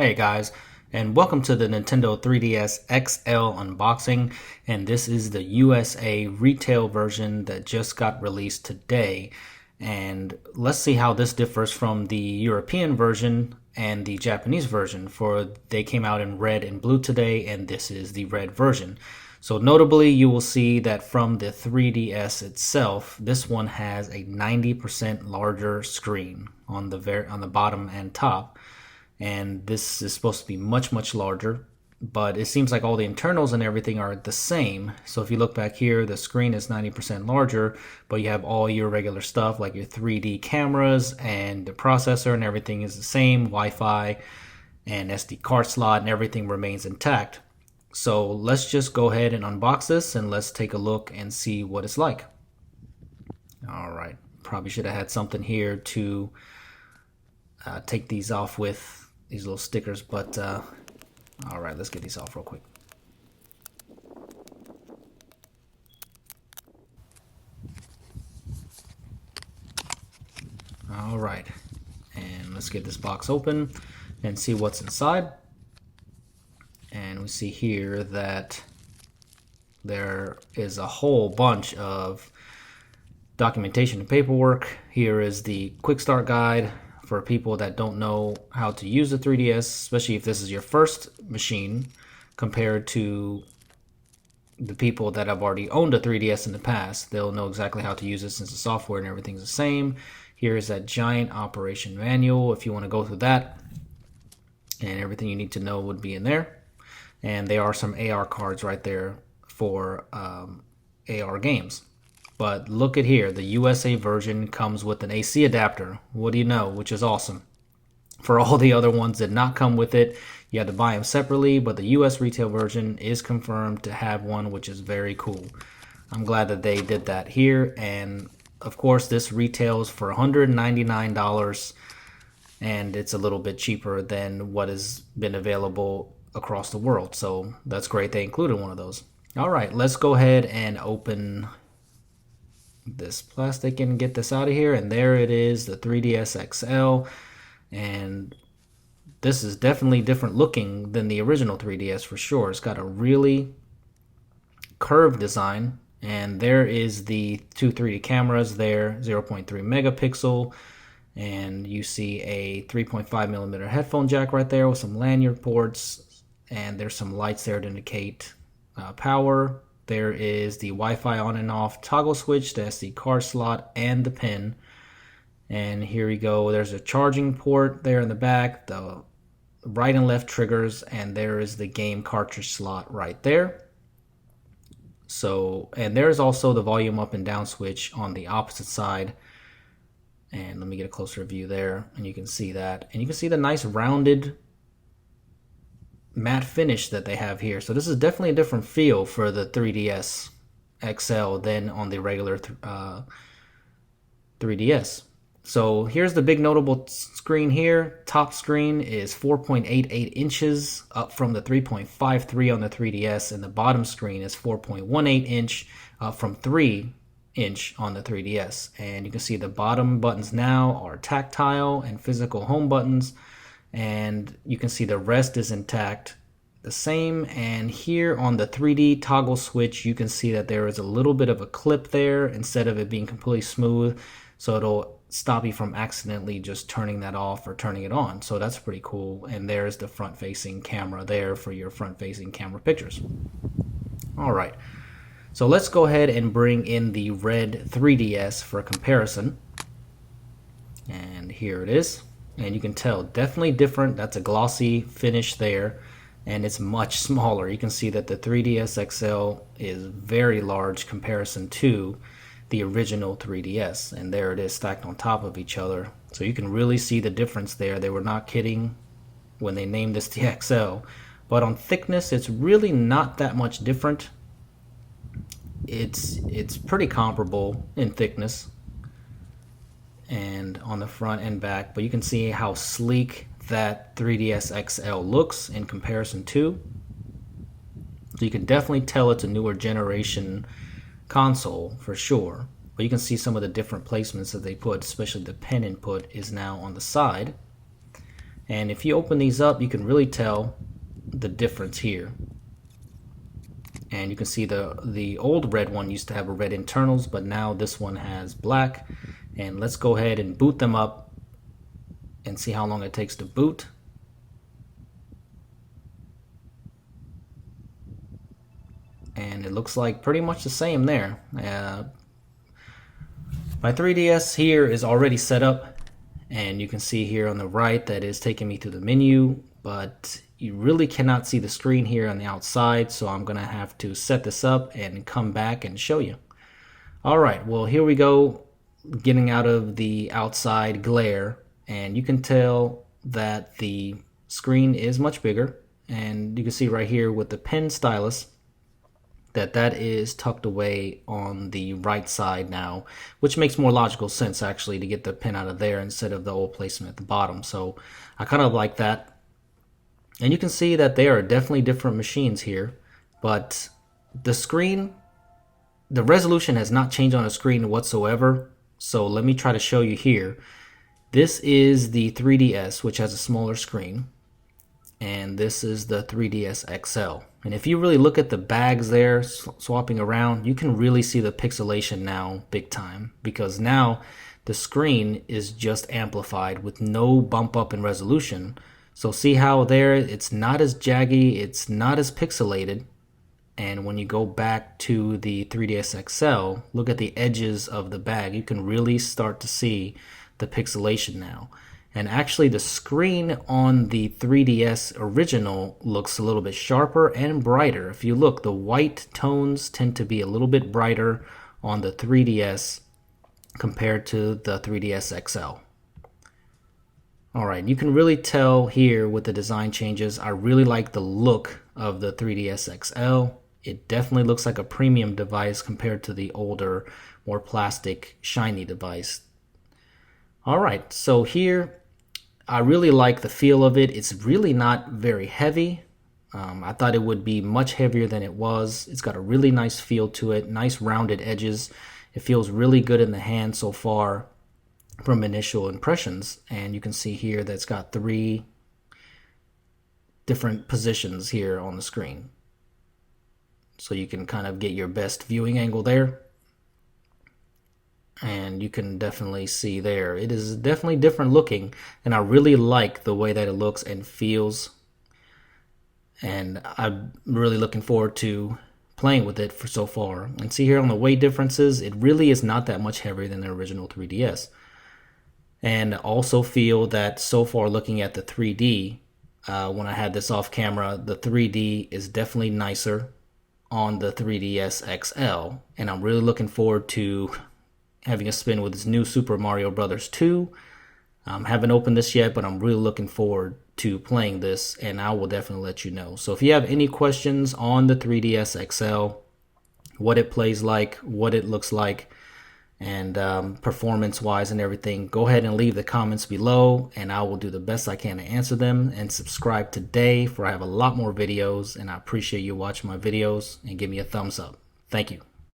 Hey guys, and welcome to the Nintendo 3DS XL unboxing, and this is the USA retail version that just got released today. And let's see how this differs from the European version and the Japanese version, for they came out in red and blue today, and this is the red version. So notably, you will see that from the 3DS itself, this one has a 90% larger screen on the bottom and top, and this is supposed to be much larger, but it seems like all the internals and everything are the same. So if you look back here, the screen is 90% larger, but you have all your regular stuff like your 3D cameras, and the processor and everything is the same, Wi-Fi and SD card slot, and everything remains intact. So let's just go ahead and unbox this, and let's take a look and see what it's like. All right, probably should have had something here to take these off with, these little stickers, but all right, let's get these off real quick. All right, and let's get this box open and see what's inside. And we see here that there is a whole bunch of documentation and paperwork. Here is the quick start guide for people that don't know how to use the 3DS, especially if this is your first machine, compared to the people that have already owned a 3DS in the past. They'll know exactly how to use it since the software and everything's the same. Here is that giant operation manual if you want to go through that, and everything you need to know would be in there. And there are some AR cards right there for AR games. But look at here, the USA version comes with an AC adapter. What do you know? Which is awesome. For all the other ones that did not come with it, you had to buy them separately, but the US retail version is confirmed to have one, which is very cool. I'm glad that they did that here. And of course, this retails for $199, and it's a little bit cheaper than what has been available across the world. So that's great they included one of those. All right, let's go ahead and open this plastic and get this out of here. And there it is, the 3DS XL. And this is definitely different looking than the original 3DS for sure. It's got a really curved design, and there is the two 3D cameras there, 0.3 megapixel, and you see a 3.5 millimeter headphone jack right there with some lanyard ports, and there's some lights there to indicate power. There is the Wi-Fi on and off toggle switch, the SD card slot, and the pin. And here we go. There's a charging port there in the back, the right and left triggers, and there is the game cartridge slot right there. So, and there's also the volume up and down switch on the opposite side. And let me get a closer view there, and you can see that. And you can see the nice rounded matte finish that they have here. So this is definitely a different feel for the 3DS XL than on the regular 3DS. So here's the big notable screen here. Top screen is 4.88 inches, up from the 3.53 on the 3DS, and the bottom screen is 4.18 inch, up from 3 inch on the 3DS. And you can see the bottom buttons now are tactile and physical home buttons, and you can see the rest is intact, the same. And here on the 3D toggle switch, you can see that there is a little bit of a clip there instead of it being completely smooth, so it'll stop you from accidentally just turning that off or turning it on. So that's pretty cool. And there's the front facing camera there for your front facing camera pictures. All right, so let's go ahead and bring in the red 3DS for comparison. And here it is. And you can tell, definitely different. That's a glossy finish there, and it's much smaller. You can see that the 3DS XL is very large comparison to the original 3DS, and there it is stacked on top of each other. So you can really see the difference there. They were not kidding when they named this the XL. But on thickness, it's really not that much different. It's pretty comparable in thickness and on the front and back, but you can see how sleek that 3DS XL looks in comparison to. So you can definitely tell it's a newer generation console for sure. But you can see some of the different placements that they put, especially the pen input is now on the side. And if you open these up, you can really tell the difference here. And you can see the old red one used to have a red internals, but now this one has black. And let's go ahead and boot them up and see how long it takes to boot. And it looks like pretty much the same there. My 3DS here is already set up, and you can see here on the right that is taking me to the menu, but you really cannot see the screen here on the outside, so I'm gonna have to set this up and come back and show you. Alright, well here we go, getting out of the outside glare, and you can tell that the screen is much bigger, and you can see right here with the pen stylus that is tucked away on the right side now, which makes more logical sense actually to get the pen out of there instead of the old placement at the bottom. So I kind of like that. And you can see that they are definitely different machines here, but the screen, the resolution has not changed on the screen whatsoever. So let me try to show you here. This is the 3DS, which has a smaller screen, and this is the 3DS XL. And if you really look at the bags there swapping around, you can really see the pixelation now big time, because now the screen is just amplified with no bump up in resolution. So see how there it's not as jaggy, it's not as pixelated. And when you go back to the 3DS XL, look at the edges of the bag, you can really start to see the pixelation now. And actually the screen on the 3DS original looks a little bit sharper and brighter. If you look, the white tones tend to be a little bit brighter on the 3DS compared to the 3DS XL. Alright, you can really tell here with the design changes. I really like the look of the 3DS XL. It definitely looks like a premium device compared to the older, more plastic, shiny device. Alright, so here I really like the feel of it. It's really not very heavy. I thought it would be much heavier than it was. It's got a really nice feel to it, nice rounded edges. It feels really good in the hand so far from initial impressions. And you can see here that it's got 3 different positions here on the screen. So you can kind of get your best viewing angle there. And you can definitely see there, it is definitely different looking, and I really like the way that it looks and feels, and I'm really looking forward to playing with it for so far. And see here on the weight differences, it really is not that much heavier than the original 3DS. And also feel that so far looking at the 3D, when I had this off camera, the 3D is definitely nicer on the 3DS XL, and I'm really looking forward to having a spin with this new Super Mario Bros. 2. Haven't opened this yet, but I'm really looking forward to playing this, and I will definitely let you know. So if you have any questions on the 3DS XL, what it plays like, what it looks like, and performance-wise and everything, go ahead and leave the comments below, and I will do the best I can to answer them. And subscribe today, for I have a lot more videos, and I appreciate you watching my videos, and give me a thumbs up. Thank you.